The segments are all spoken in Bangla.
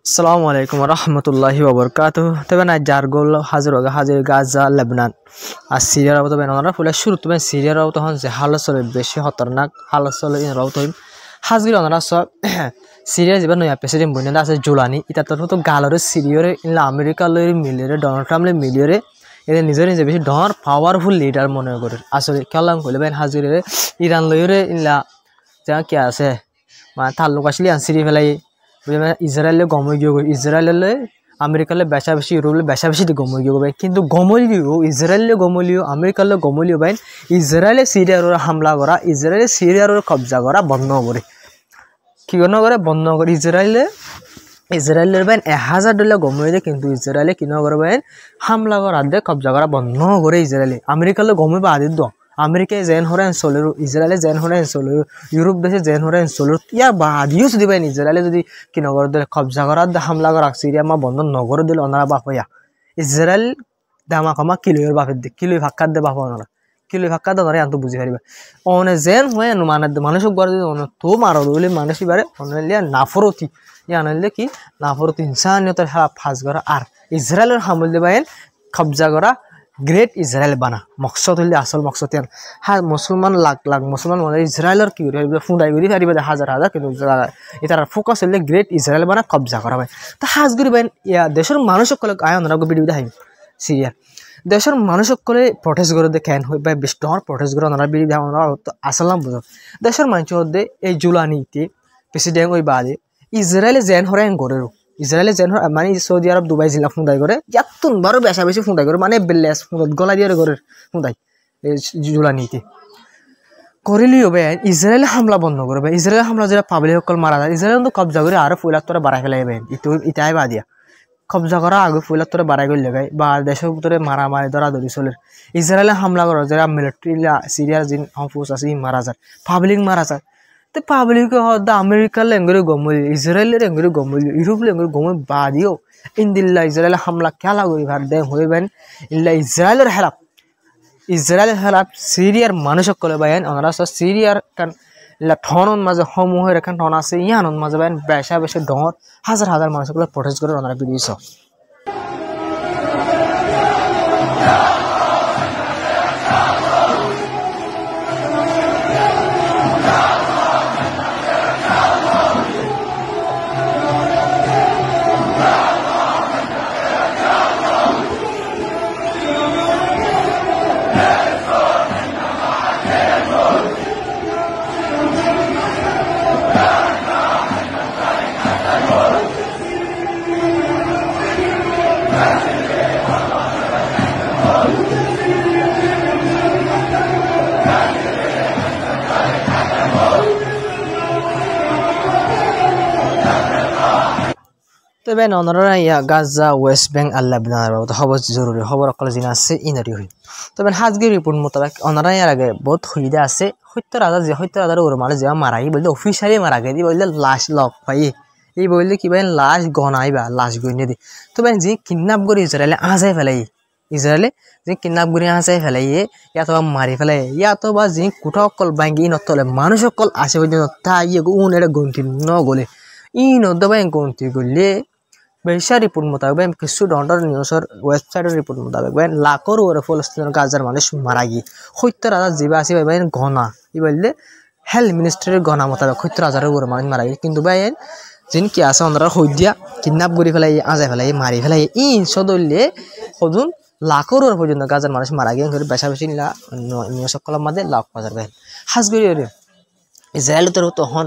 আসসালামু আলাইকুম রহমতুল্লাহি ওবরকাতুহ। তবে না যার গোল হাজির হোক হাজির গাজা লেবনান আর সিরিয়ার তবে ওনারা ফুলে শুরু তবে সিরিয়ার তখন যে হালচলে বেশি খতরনাক হালচলে ইনরাও তৈম হাজগির ওনারা সব সিরিয়া যাবে নয়া প্রেসিডেন্ট বইনা আছে জুলানি ইটা তো গালরে সিরিয়রে ইনলা আমেরিকা লই মিলিয়রে ডোনাল্ড ট্রাম্প লে মিলিয়রে এদের নিজের নিজে বেশি ডর পাওয়ারফুল লিডার মনে করে আসলে খেলাম কইলে বেন হাজিরে ইরান লইরে ইনলা যা কি আছে মানে তাল্লুক আসলে আনসিরি ফেলাই ইসরায়েলে গমই গিয়ে ইসরায়েলে আমেরিকালে বেশা বেশি ইউরোপে বেশা বেশি গমই গিয়ে ভাই কিন্তু গমলিও ইসরায়েলে গমলিও আমেরিকালে গমলিও ভাই ইসরায়েলে সিরিয়ার হামলা করা ইসরায়েলে সিরিয়ার কবজা করা বন্ধ করে কি করে বন্ধ করে ইসরায়েলের ভাই 1000 ডলার গমই দেয় কিন্তু ইসরায়েলে কিনা করে ভাই হামলা করা দে কবজা করা বন্ধ করে ইসরায়েলে আমেরিকালে গমই বাদ দ আমেরিকায় জেন হরেন সোলের ইসরায়েলে জেন হরেন সোলের ইউরোপ দেশে জেন হরেন সোলের ইয়ার বাদিও যদি পাই ইসরায়েলে যদি কি নগর দিলে কবজা করার হামলা করা সিরিয়া মা বন্ধ নগর দিলে ওনারা বাপ হইয়া ইসরায়েল দামা কমা কিলোর বাপের দিক কিলো ভাক্কার দে বাপ ওনারা কিলো ভাক্কার দে ওনারা আনতো বুঝি পারিবা অনে জেন হয়ে মানে মানুষক গড়ে তো মারো দিলে মানুষ এবারে অনলিয়া নাফরতি ইয়া আনলে কি নাফরতি ইনসানিয়তের ফাঁস করা আর ইসরায়েলের হামল দেবাইন কবজা করা গ্রেট ইসরায়েল বানা মকসদ হইলে আসল মকসদ হ্যাঁ মুসলমান লাখ লাখ মুসলমান মানে ইসরায়েলের কি ফুন্ডাই করি পারিবে হাজার হাজার কিন্তু এটার ফোকাস হইলে গ্রেট ইসরায়েল বানা কবজা করা হয় তা হাজ করি বাইন ইয়া দেশের মানুষ সকলে আয় ওনারা বিড়ি হাইম সিরিয়া দেশের মানুষ সকলে প্রটেস্ট করে দেখেন হই বা বেশ ডর প্রটেস্ট করে ওনারা বিড়ি দেওয়া ওনারা আসলাম বুঝো দেশের মানুষের মধ্যে এই জুলানিতে প্রেসিডেন্ট ওই বাদে ইসরায়েলে জেন হরেন গড়েরও ইসরায়েলে যেন মানে সৌদি আরব দুবাই জিলা ফুঁদাই করে এতন বারো বেশা বেশি ফুঁদাই করে মানে বেলেস গলা দিয়ে করে ফুঁদাই জুলানিতে করিলিও বে ইসরায়েলে হামলা বন্ধ করবে ইসরায়েলের হামলা যেটা পাবলিক সকল মারা যায় ইসরায়েল কিন্তু কবজা করে আরো ফুলার তোরা বাড়াই ফেলাই বেন ইটাই বা দিয়া কবজা করা আগে ফুলার তোরা বাড়াই করে লাগাই বা দেশের ভিতরে মারামারি ধরাধরি চলে ইসরায়েলে হামলা করা যারা মিলিটারি সিরিয়ার যে ফোর্স আছে মারা যায় পাবলিক মারা যায় তো পাবলিক আমেরিকার লেঙ্গুরি গমলি ইসরায়েলের লেঙ্গুরি গমলি ইউরোপ লেঙ্গুরি গমলি বাদিও ইন্দিল্লা ইসরায়েল হামলা খেলা করি ভার দেন হইবেন ইল্লা ইসরায়েলের হেলাপ সিরিয়ার মানুষ সকলে বাইন ওনারা সিরিয়ার কান ইল্লা ঠনন মাঝে সমূহের এখান ঠন আছে ইয়ানন মাঝে বাইন বেশা বেশি ডর হাজার হাজার মানুষ সকলে প্রটেস্ট করে ওনারা বিদিয়েছ তবে ওনারা ইয়া গাজা ওয়েস্ট বেঙ্ক আর লেবনানের বাবদ খবর জরুরি খবর অকল জিনা আছে ইনারি হই তবে হাজগি রিপোর্ট মোতাবেক ওনারা ইয়ার আগে বহুত হইদা আছে 70,000 ওর মানে যে মারা গিয়ে বললে অফিসিয়ালি মারা গিয়ে দি বললে লাশ লক পাই এই বললে কি ভাই লাশ গনাইবা লাশ গইনে দি তবে যে কিডন্যাপ করে ইসরায়েলে আজাই ফেলাই ইসরায়েলে যে কিডন্যাপ করে আজাই ফেলাই ইয়া তো মারি ফেলাই ইয়া তো বা যে কুটা অকল বাঙ্গি নতলে মানুষ অকল আসে পর্যন্ত তাই উন এটা গন্তি ন গলে ই নদবাই গন্তি গলে বেশা রিপোর্ট মোতাবেক কিছু ডন্ডার নিউজের ওয়েবসাইটের রিপোর্ট মোতাবেক লাখর ওরে ফলস্তিনের গাজার মানুষ মারা গিয়ে 70,000 জীবা আছে ভাই গনা ই বললে হেলথ মিনিস্ট্রির গনা মোতাবেক 70,000 ওরে মানুষ মারা গিয়ে কিন্তু ভাই যেন কি আছে ওনারা হই দিয়া কিডন্যাপ করে ফেলাই আজাই ফেলাই মারি ফেলাই ই সদল্যে সদুন লাখর ওর পর্যন্ত গাজার মানুষ মারা গিয়ে বেশা বেশি নিউজ সকলের মাঝে লাখ হাজার ভাই হাজগরি ওরে ইসরায়েল তখন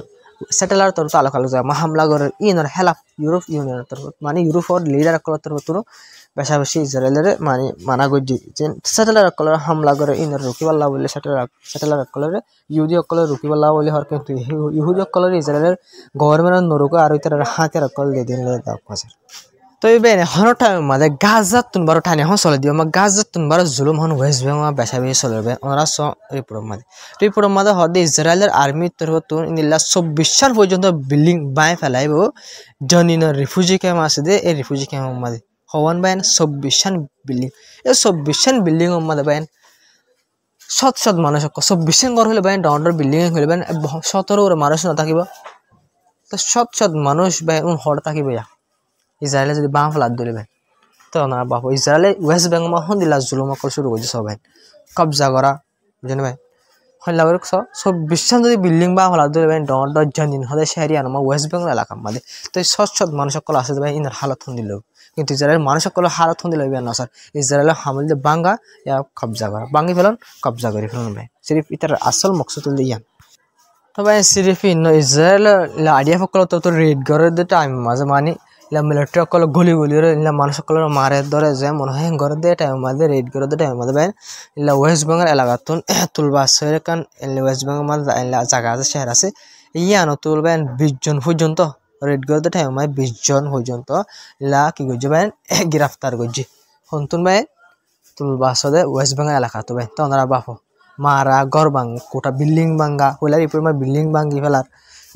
স্যাটেলাইট তরফ আলোক আলোক যায় হামলা করে ইনর হেলাপ ইউরোপ ইউনিয়নের তরফ মানে ইউরোপর লিডার কলার তরফ তোর বেশা বেশি ইসরায়েলের মানে মানা গজি যে স্যাটেলাইট কলার হামলা করে ইনর রুকিবাল্লা বলে স্যাটেলাইট কলারে ইহুদি কলার রুকিবাল্লা বলে হর কিন্তু ইহুদি কলার ইসরায়েলের গভর্নমেন্ট নরুকো আর ইতার হাতে রকল দিয়ে দিন দাও কাছে তো এই বেনে হরটা মাঝে গাজাত তুন বারো ঠানে হন চলে দিও মা গাজাত তুন বারো জুলুম হন ওয়েস্ট বেঙ্গল বেশা বেশি চলে ওনারা রিপোর্টের মাঝে হদে ইসরায়েলের আর্মির তরফ তুন ইন্দিল্লা 24 সাল পর্যন্ত বিল্ডিং বাই ফেলাইব জনিনের রিফিউজি ক্যাম্প আছে দে এই রিফিউজি ক্যাম্পের মাঝে হওয়ান বাইন 24 সাল বিল্ডিং এই 24 সাল বিল্ডিং এর মাঝে বাইন শত মানুষ 24 সাল ঘর হলে বাইন ডাউন্ডার বিল্ডিং হলে বাইন 17 মানুষ না থাকিব তো শত মানুষ বাইন হড় থাকিব ইসরায়েলে যদি বাঁ ফেলাত দিলেবেন তো ওনারা বাপ ইসরায়েলে ওয়েস্ট বেঙ্গল হন দিলা জুলুম অকল শুরু করছে সবাই কবজা করা বুঝলেন ভাই হইলা করে সব বিশ্বাস যদি বিল্ডিং বা ফেলাত দিলেবেন দশজন দিন হলে শহরি আনমা ওয়েস্ট বেঙ্গল এলাকা মাঝে তো এই সৎ মানুষ সকল আছে ভাই ইনার হালত হন দিল কিন্তু ইসরায়েলের মানুষ সকল হালত হন দিল না স্যার ইসরায়েলের হামল দিয়ে বাঙ্গা ইয়া কবজা করা বাঙ্গি ফেলন কবজা করে ফেলন ভাই সিরিফ ইতার আসল মকসদ ইয়ান তবে সিরিফ ইন্ন ইসরায়েল আইডিয়া সকল তো রেড ঘরের টাইম মাঝে মানে ইলা মিলিটারি সকল গলি ইলা মানুষ সকল মারে ধরে যে মনে হয় ঘরের দিয়ে টাইম মাঝে রেড ঘরের দিয়ে টাইম মাঝে ভাই ইলা ওয়েস্ট বেঙ্গল এলাকাতুন তুলবা আছে কারণ ওয়েস্ট বেঙ্গল মাঝে জায়গা আছে শহর আছে ইয়ানো তুলবেন 20 জন পর্যন্ত রেড ঘরের টাইম মাঝে 20 জন পর্যন্ত ইলা কি করছে ভাই গ্রেফতার করছে হন্তুন ভাই তুলবা আছে ওয়েস্ট বেঙ্গল এলাকা তো ভাই তো ওনারা বাপ মারা ঘর ভাঙ কোটা বিল্ডিং ভাঙ্গা হইলার রিপোর্ট বিল্ডিং ভাঙ্গি ফেলার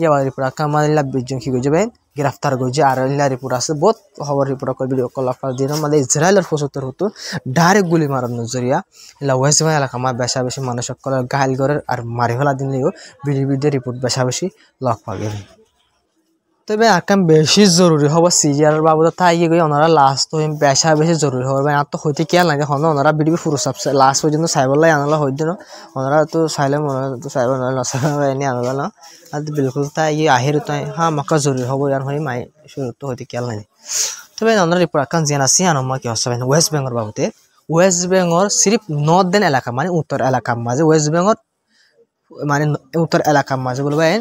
ইয়াবার রিপোর্ট কামালিলা 20 জন কি করছে ভাই গ্রেফতার করছে আর ইলা রিপোর্ট আছে বহুত খবর রিপোর্ট করে ভিডিও কল আপনার দিন মানে ইসরায়েলের 75 হতো ডাইরেক্ট গুলি মারার নজরিয়া ইলা ওয়েস্ট বেঙ্গল এলাকা আমার বেশা বেশি মানুষ সকল গাইল করে আর মারি ফেলা দিলেও বিডিবিদের রিপোর্ট বেশা বেশি লক পাবে তবে আকাম বেশি জরুরি হব সিরিয়াল বাবদ তাই গিয়ে ওনারা লাস্ট হইম বেশা বেশি জরুরি হবে আর তো হইতে কেয়াল লাগে হন ওনারা বিডিবি পুরো সব লাস্ট পর্যন্ত সাইবলাই আনলা হইতে না ওনারা তো সাইলে মনে তো সাইব না এনে আনলা না আর বিলকুল তাই আহির তাই হ্যাঁ মাকা জরুরি হব আর হই মাই শুরু তো হইতে কেয়াল লাগে তবে ওনারা রিপোর্ট আকান জেনা সি আনমা কি হচ্ছে ওয়েস্ট বেঙ্গল বাবদে ওয়েস্ট বেঙ্গল সিরিফ নর্দার্ন এলাকা মানে উত্তর এলাকা মাঝে ওয়েস্ট বেঙ্গল মানে উত্তর এলাকা মাঝে বলবেন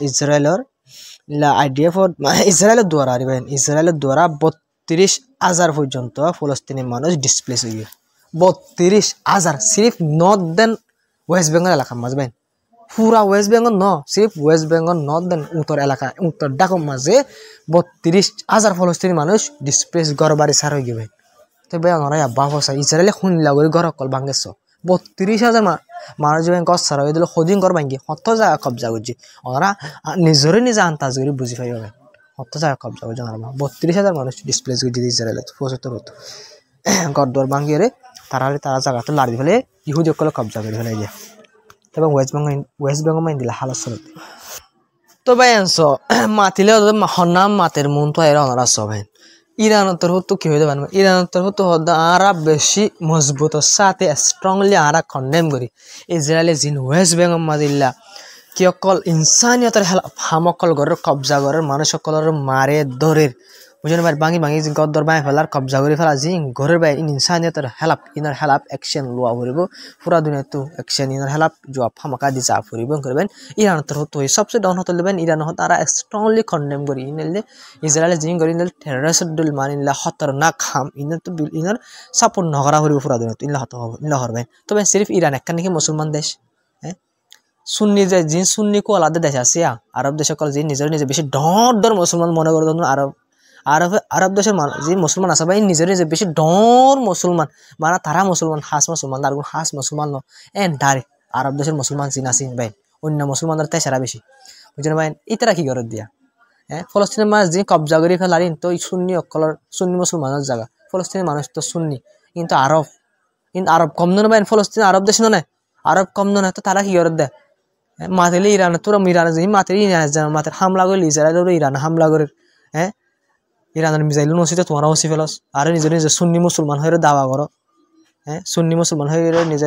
ইসরায়েলের আইডিএফ ইসরায়েলের দ্বারা 32,000 পর্যন্ত ফলস্তিনি মানুষ ডিসপ্লেস হয়ে 32,000 সিরিফ নর্দার্ন ওয়েস্ট বেঙ্গল এলাকা মাঝবেন পুরা ওয়েস্ট বেঙ্গল সিরিফ ওয়েস্ট বেঙ্গল নর্দার্ন উত্তর এলাকা উত্তর ডাকুর মাঝে 32,000 ফলস্তিনি মানুষ ডিসপ্লেস ঘর বাড়ি সার হয়ে গেবেন তবে ওনারা বাফসা ইসরায়েলে শুনলা করে ঘর অকল ভাঙেছ 32,000 মানুষ যখন গছ সারা হয়ে দিল সদিন ঘর ভাঙি হত জায়গা কবজা করছি ওনারা নিজে আন্তাজ করে বুঝি পাই হবে হত জায়গা কবজা করছে ওনারা 32,000 মানুষ ডিসপ্লেস করছে ইসরায়েলে 75 হতো ঘর দর ভাঙিয়ে তারা জায়গাতে লাড়ি ফেলে ইহুদি সকলে কবজা করে ফেলে যায় এবং ওয়েস্ট বেঙ্গল মাইন দিলে হালত চলত তো ভাই আনছ মাতিলে হনাম মাতের মন তো এরা ওনারা সব ইরানের তরফ কি হইতে পারবে ইরানের তরফ তো আরা বেশি মজবুত সাথে স্ট্রংলি আরা কন্ডেম করি ইসরায়েলে জিন ওয়েস্ট বেঙ্গল মাজিল্লা কি অকল ইনসানিয়তের হামকল ঘরের কবজা ঘরের মানুষ সকলের মারে দরের বুঝলেন ভাই ভাঙি গদ্দর বাই ফেলার কবজা করে ফেলা জি ঘরের বাই ইনসানিয়তের হেলাপ ইনার হেলাপ অ্যাকশন লোয়া ফুরিব পুরা দুনিয়াতো অ্যাকশন ইনার হেলাপ জবাব হামাকা দি চা ফুরিব করবেন ইরানের তরফ তো সবচেয়ে ডাউন হতে দেবেন ইরান হতে তারা স্ট্রংলি কন্ডেম করি ইনালে ইসরায়েলে জিং করি ইনাল টেররিস্ট দুল মানিল্লা খতরনাক হাম ইনার তো ইনার সাপোর্ট নকরা ফুরিব পুরা দুনিয়াতো ইনলা হতে হবে ইনলা হরবেন তবে সিরিফ ইরান একটা নাকি মুসলমান দেশ সুন্নি যে জিন সুন্নি কো আলাদা দেশ আছে আরব দেশ সকল জিন নিজে বেশি ডর মুসলমান মনে করে আরব দেশের যে মুসলমান আছে ভাই নিজে বেশি ডর মুসলমান মানে তারা মুসলমান হাস মুসলমান আর হাস মুসলমান ডাইরেক্ট আরব দেশের মুসলমান চিন আছে ভাই অন্য মুসলমানদের তেসারা বেশি বুঝলেন ভাই ইতারা কি করে দিয়া ফলস্তিনের মানুষ যে কবজা করে ফেলারিন তো সুন্নি অকলর সুন্নি মুসলমানের জায়গা ফলস্তিনের মানুষ তো সুন্নি কিন্তু আরব কম নয় ভাই ফলস্তিন আরব দেশ নয় আরব কম নয় তো তারা কি করে দেয় মাতিলে ইরান তোরা ইরান মাতিলে মাতের হামলা করলে ইসরায়েলের ইরান হামলা করে ইরানের মিসাইল নসিতে তোমার হসি ফেলস আর নিজে সুন্নি মুসলমান হয়ে দাওয়া করো সুন্নি মুসলমান হয়ে নিজে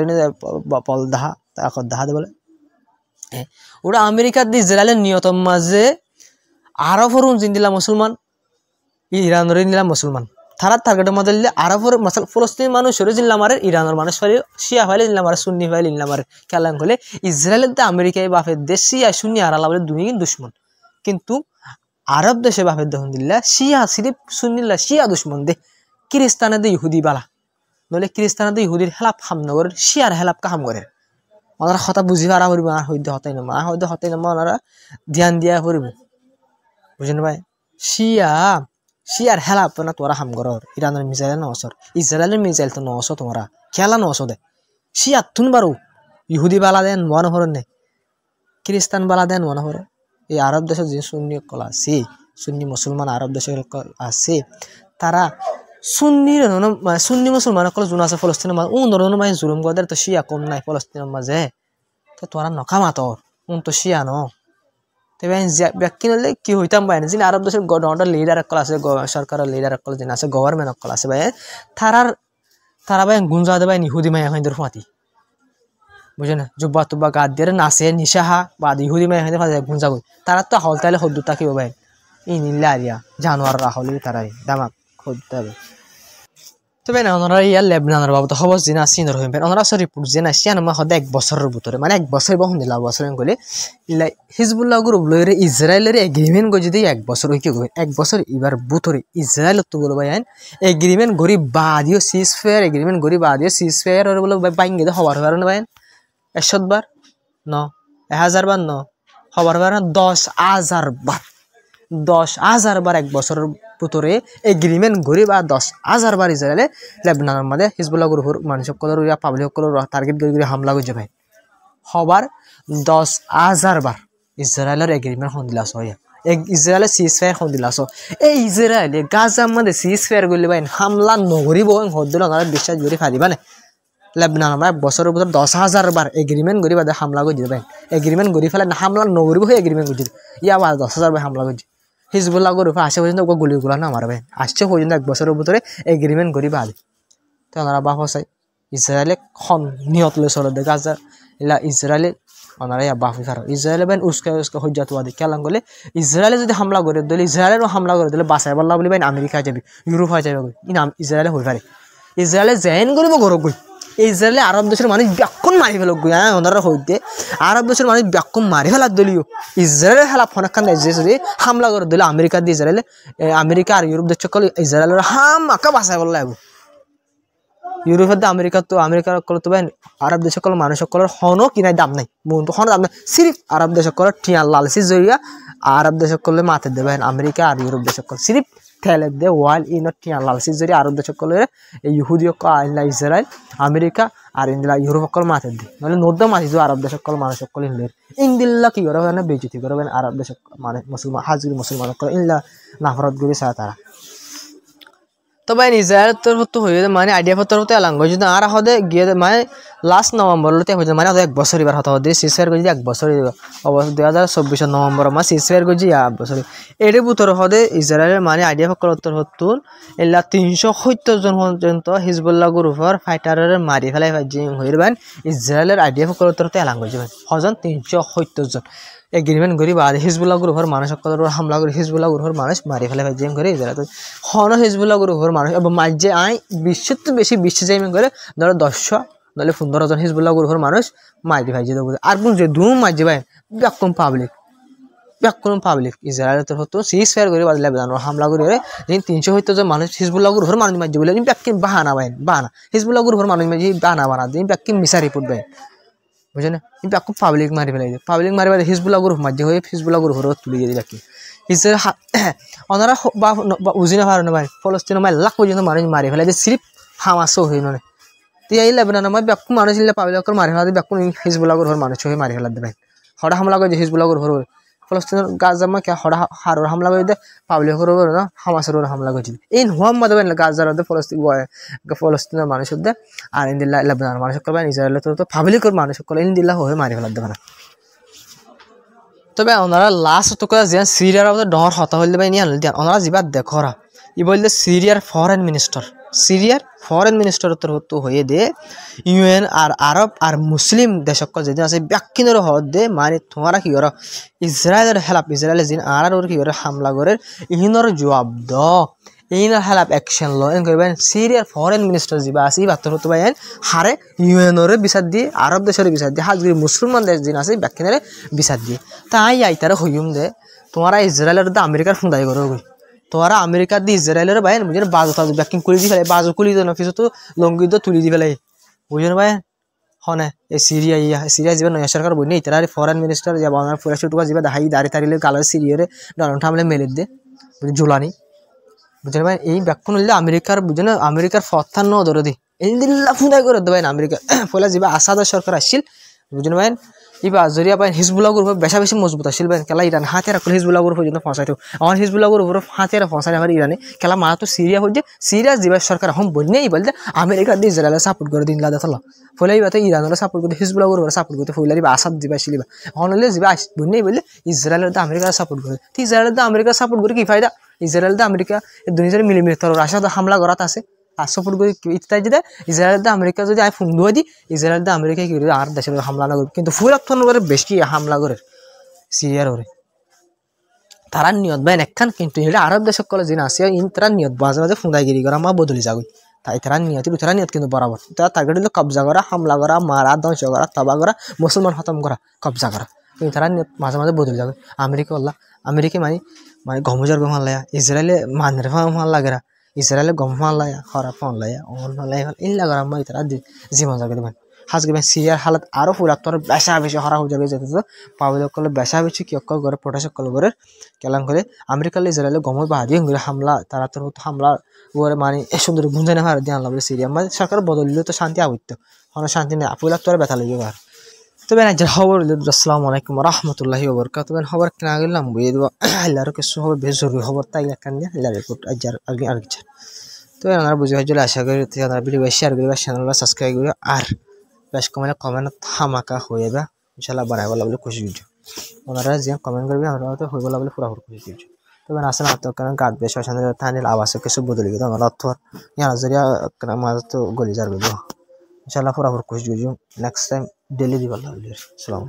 পল দাহা তাকত দাহা দে বলে ওরা আমেরিকার দিয়ে ইসরায়েলের নিয়তম মাঝে আরব হরুন জিন্দিলা মুসলমান ইরানের দিলা মুসলমান তারা টার্গেটের মধ্যে দিলে আরবের ফলস্তিনি মানুষ সরে জিল্লা মারে ইরানের মানুষ ফাইলে শিয়া ফাইলে জিল্লা মারে সুন্নি ফাইলে জিল্লা মারে খেলাম করলে ইসরায়েলের তো আমেরিকায় বাপের দেশ শিয়া সুন্নি আড়ালা বলে দুই দুশ্মন কিন্তু আরব দেশে বাপের দেখুন দিল্লা শিয়া সিরিফ সুন্নিল্লা শিয়া দুশ্মন দে খ্রিস্টানে দে ইহুদি বালা নলে খ্রিস্টানে দে ইহুদির হেলাপ হাম নগরের শিয়ার হেলাপ কাহাম করে ওনারা কথা বুঝি পারা করিব আর হইতে হতাই না ওনারা ধ্যান দিয়া করিব বুঝলেন ভাই শিয়ার হেলাপ না তোরা হাম করর ইরানের মিসাইল নসর ইসরায়েলের মিসাইল তো নস তোমরা খেলা নস দে শিয়া তুন বারু ইহুদি বালা দেন মনে হর নে খ্রিস্টান বালা দেন মনে হর এই আরব দেশের যে সুন্নি কল আছে সুন্নি মুসলমান আরব দেশের আছে তারা সুন্নি মুসলমান কল যোন আছে ফলস্তিনের মাঝে ধরনের মানে জুলুম করে তো শিয়া কম নাই ফলস্তিনের মাঝে তো তোরা নকামা তোর তো শিয়া ন তবে ব্যাখ্যা হলে কি হইতাম বাইন যিনি আরব দেশের গণতন্ত্রের লিডার একল আছে সরকারের লিডার একল যিনি আছে গভর্নমেন্ট একল আছে ভাই তারা ভাই গুঞ্জা দেবাই ইহুদি মাই এখন ফাঁতি বুঝে না জুব্বা টুব্বা গাদ দিয়ে নাচে নিশাহা বা ইহুদি মাই এখন গুঞ্জা গই তারা তো হল তাইলে সদ্দু থাকিব ভাই ই নিলে আরিয়া জানোয়ার রাহলে তারাই দামাক সদ্দু হবে তবে না ওনারা ইয়ার লেবনানের বাবদ খবর জিনা সিনর হইবেন ওনারা রিপোর্ট জেনা সিয়ান মা হদে 1 বছরের ভিতরে মানে 1 বছর বহু দিলা বছর গলে হিজবুল্লাহ গ্রুপ লইরে ইসরায়েলের এগ্রিমেন্ট গো যদি 1 বছর হইকে গো 1 বছর এবার ভিতরে ইসরায়েল তো বলবা আইন এগ্রিমেন্ট গরি বাদিও সিজফায়ার এগ্রিমেন্ট গরি বাদিও সিজফায়ার আর বলে বাইঙ্গে দে হবার কারণে বাইন 100 বার ন 1000 বার ন হবার কারণে 10,000 বার 10,000 বার 1 বছরের ভিতরে এগ্রিমেন্ট গরি বা 10,000 বার ইসরায়েলে লেবনানের মধ্যে হিজবুল্লাহ গ্রুপের মানুষ সকলের পাবলিক সকলের টার্গেট করে হামলা করছে ভাই হবার 10,000 বার ইসরায়েলের এগ্রিমেন্ট হন দিলাস হয় ইসরায়েলের সিজফায়ার হন দিলাস এই ইসরায়েলে গাজার মধ্যে সিজফায়ার করলে ভাই হামলা নগরিব হদ্দুল ওনারা বিশ্বাস করে ফারিবা না লেবনান আমার বছরের ভিতরে 10,000 বার এগ্রিমেন্ট করি বাদে হামলা করে দিবে এগ্রিমেন্ট করি ফেলে হামলা নগরিব হয়ে এগ্রিমেন্ট করে দিবে ইয়া আবার 10,000 বার হামলা করছে হিজবুল্লাহ গ্রুপ আসে পর্যন্ত গুলিগুলা না মারবে আসছে পর্যন্ত 1 বছরের ভিতরে এগ্রিমেন্ট করি বাদে তো ওনারা বাপ চাই ইসরায়েলে খন নিয়ত লে চলে দে গাজা ইলা ইসরায়েলে ওনারা ইয়া বাফি খারাপ ইসরায়েলে বেন উস্কা হজ্জাতওয়াদি কেলাম গলে ইসরায়েলে যদি হামলা করে দিলে ইসরায়েলেরও হামলা করে দিলে বাসায় বললা বলি বেন আমেরিকা যাবি ইউরোপ হয়ে যাবে ইনাম ইসরায়েলে হয়ে পারে ইসরায়েলে জয়েন করব গরব গই ইসরায়েলে আরব দেশের মানুষ ব্যাকুন মারি ফেল গই হ্যাঁ ওনারা হইতে আরব দেশের মানুষ ব্যাকুন মারি ফেলার দলীয় ইসরায়েলের খেলা ফোনাক্ষণ যদি হামলা করে দিলে আমেরিকা দিয়ে ইসরায়েলে আমেরিকা আর ইউরোপ দেশ সকল ইসরায়েলের হামাকা বাসায় বললা ইউরোপের আমেরিকা তো আমেরিকার তো আরব দেশ সকল মানুষ সকলের হনও কিনাই দাম নাই মন তো হন দাম নাই সিরিফ আরব দেশ সকলের টিয়া লালসি জরিয়া আরব দেশ সকলে মাথে দেবেন আমেরিকা আর ইউরোপ দেশ সকল সিরিফ ঠেলে দে ওয়াল ইন টিয়া লালসি জরিয়া আরব দেশ সকলের ইহুদি ইসরায়েল আমেরিকা আর ইন্দিলা ইউরোপ সকল মাথে দে মানে নদ্য মাথি আরব দেশ সকল মানুষ সকল ইন্দির ইন্দিল্লা কি করে বেজিতি করবেন আরব দেশ মানে মুসলমান হাজির মুসলমান ইল্লা নাফরত গুলি চায় তারা তো ভাই ইসরায়েল তোর তো হয়ে মানে আইডিয়া পত্র হতে আলাঙ্গ যদি আর হদে গিয়ে মানে লাস্ট নভেম্বর হয়ে মানে 1 বছর এবার হতে হতে সিসফায়ার গজি 1 বছর অবশ্য 2024 নভেম্বর মাস সিসফায়ার গজি 1 বছর এর ভিতর হদে ইসরায়েলের মানে আইডিয়া পক্ষ উত্তর হতুন এলা 370 জন পর্যন্ত হিজবুল্লাহ গ্রুপের ফাইটারের মারি ফেলাই হইরবেন ইসরায়েলের আইডিয়া পক্ষ উত্তর হতে আলাঙ্গ যাবেন হজন 370 জন এগ্রিমেন্ট করি বাদ হিজবুল্লাহ গ্রুপের মানুষ সকলের হামলা করে হিজবুল্লাহ গ্রুপের মানুষ মারি ফেলে জিম করে ইসরায়েল হন হিজবুল্লাহ গ্রুপের মানুষ এবং মাঝে আই বিশ্বের তো বেশি বিশ্ব যাইমেন করে ধরো 10 নাহলে 15 জন হিজবুল্লাহ গ্রুপের মানুষ মারি ভাই যেতে আর কোন যে ধুম মাঝে ভাই ব্যাকুম পাবলিক ইসরায়েল তো হতো সিজফায়ার করে বাদ লেবানন হামলা করে যেন 370 জন মানুষ হিজবুল্লাহ গ্রুপের মানুষ মাঝে বলে ব্যাকিম বাহানা হিজবুল্লাহ গ্রুপের মানুষ মাঝে বাহানা দিন ব্যাকিম মিসা রিপোর্ট ভাই বুঝে না কিন্তু এখন পাবলিক মারি ফেলাই পাবলিক মারি ফেলে হিজবুল্লাহ গ্রুপ মাঝে হয়ে হিজবুল্লাহ গ্রুপের তুলে দিয়ে রাখি ইসরায়েল ওনারা বা উজি না পারে না ভাই ফলস্তিনের মাই লাখ পর্যন্ত মানুষ মারি ফেলাই যে সিরিপ হামাসও হই মানে তো এই লেবাননের মাই ব্যাকুম মানুষ ইলে পাবলিক মারি ফেলা ব্যাকুম হিজবুল্লাহ গ্রুপের মানুষ হয়ে মারি ফেলা দেবেন হঠাৎ হামলা করে হিজবুল্লাহ গ্রুপের ফলস্তিনের গাজামা কে হঠাৎ হারোর হামলা করে পাবলিকের উপর না হামাসের উপর হামলা করছিল এই মোহাম্মদ গাজার ফলস্তিনের মানুষ আর ইন্দিল্লা লেবাননের মানুষ করবেন ইসরায়েলের তো পাবলিকের মানুষ করলে ইন্দিল্লা হয়ে মারি ফেলা দেবে না তবে ওনারা লাস্ট তো যে সিরিয়ার ডর হতা হইলে ভাই নিয়ে আনলে ওনারা যাবার দেখরা ই বললে সিরিয়ার ফরেন মিনিস্টার তো হয়ে দে ইউএন আর আরব আর মুসলিম দেশক যেদিন আছে ব্যাকিনের হদ দে মানে তোমারা কি করো ইসরায়েলের হেলাপ ইসরায়েলের যিনি আর কি করে হামলা করে ইহিনর জবাব দ ইহিনর হেলাপ অ্যাকশন ল এন করবেন সিরিয়ার ফরেন মিনিস্টার যা আছে বার্তা হতে পারেন হারে ইউএনরে বিচার দিয়ে আরব দেশের বিচার দিয়ে হাজরি মুসলমান দেশ যিনি আছে ব্যাকিনের বিচার দিয়ে তাই আইতারে হইম দে তোমারা ইসরায়েলের আমেরিকার ফুন্দাই করো তোরা আমেরিকা দি ইসরায়েলের ভাই বুঝেন বাজু তাজু ব্যাকিং করে দি ফেলে বাজু কুলি তো নফিস তো লঙ্গি তো তুলি দি ফেলে বুঝেন ভাই হনে এই সিরিয়া যাবে নয়া সরকার বই নেই তারা ফরেন মিনিস্টার যাব আমার পুরা ছুটুকা যাবে দাহাই দাঁড়ি তাড়িলে কালো সিরিয়ারে ডন থামলে মেলে দে জুলানি বুঝেন ভাই এই ব্যাকুন হইলে আমেরিকার বুঝেন আমেরিকার ফথান ধরে দি এই দিল্লা ফুদাই করে দেবেন আমেরিকা ফলে যাবে আসাদ সরকার আসছিল বুঝেন ভাই ইবা যদি আবার হিজবুল্লাহ গ্রুপ বেশা বেশি মজবুত আসছিল খেলা ইরান হাতে রাখলে হিজবুল্লাহ গ্রুপ পর্যন্ত পৌঁছাইতো আমার হিজবুল্লাহ গ্রুপ হাতে পৌঁছাই আমার ইরানে খেলা মা তো সিরিয়া হচ্ছে সিরিয়া দিবা সরকার হম বন্যেই বলতে আমেরিকা দিয়ে ইসরায়েলের সাপোর্ট করে দিন লাদা থালা ফলে ইবা তো ইরানের সাপোর্ট করতে হিজবুল্লাহ গ্রুপের সাপোর্ট করতে ফলে আসাদ দিবা আসলিবা হনলে যাবা বন্যেই বললে ইসরায়েলের তো আমেরিকার সাপোর্ট করে তো ইসরায়েলের তো আমেরিকার সাপোর্ট করে কি ফায়দা ইসরায়েল তো আমেরিকা দুনিয়ার মিলিমিটার তোর রাশিয়া তো হামলা করাত আছে আর সাপোর্ট করে ইত্যাদি যদি ইসরায়েল তো আমেরিকা যদি আয় ফোন দিয়ে দিই ইসরায়েল তো আমেরিকা কি করে আর দেশের হামলা না করবে কিন্তু ফুল আপন করে বেশি হামলা করে সিরিয়ার ওরে তারা নিয়ত বাইন একখান কিন্তু এটা আরব দেশ সকলে যে আছে তারা নিয়ত মাঝে মাঝে ফুঁদাইগিরি করা মা বদলি যাগই তাই তারা নিয়ত কিন্তু বরাবর তারা টার্গেট হলো কবজা করা হামলা করা মারা ধ্বংস করা তবা করা মুসলমান খতম করা কবজা করা কিন্তু তারা নিয়ত মাঝে মাঝে বদলি যাবে আমেরিকা আল্লাহ আমেরিকা মানে গমজার গমান লায়া ইসরায়েলে মানের ফান লাগেরা ইসরায়েলে গম ফান লায়া খরা fun Laya on fun Laya ইল্লা করা মা তারা জীবন জাগে দেবেন হাজকে সিরিয়ার হালত আরো ফুলাত তোর বেশা বেশি হরা হয়ে যাবে যেতে পাবলিক সকলে বেশা বেশি কি অক্কল করে প্রোটেস্ট সকল করে কেলাম করে আমেরিকালে ইসরায়েলে গমর বাহাদি করে হামলা তারা তোর হামলা ওরে মানে সুন্দর গুঞ্জে না হার দিয়ে আনলাম বলে সিরিয়া মানে সরকার বদলিলে তো শান্তি আবত্য কোনো শান্তি নেই ফুলাত তোর ব্যথা লেগে আর তবে রাজ্যের খবর আসসালামু আলাইকুম রহমতুল্লাহি ওবরকাতুহু তবে খবর কেনা গেলাম বুঝিয়ে দেবো আল্লাহর কিছু খবর বেশ জরুরি খবর তাই কান দিয়ে আল্লাহর রিপোর্ট আর কিছু তো আপনারা বুঝে হয়ে আশা করি আপনারা ভিডিও শেয়ার করবে চ্যানেলটা সাবস্ক্রাইব করবে আর বেশ কমেন্ট থামাকা হয়ে বা ইনশাল্লাহ বানাই বলা বলে খুশি ভিডিও ওনারা যে কমেন্ট করবে আমরা তো হয়ে বলা বলে পুরো খুশি ভিডিও তবে আসেন কারণ গাছ বেশ অশান্তি থানিল আবাসে কিছু বদলে গেল আমার অর্থ ইয়ার জরিয়া মাঝে তো গলি যার ইনশাল্লাহ পুরো খুশি ভিডিও নেক্সট টাইম ডেলি দিবার সালাম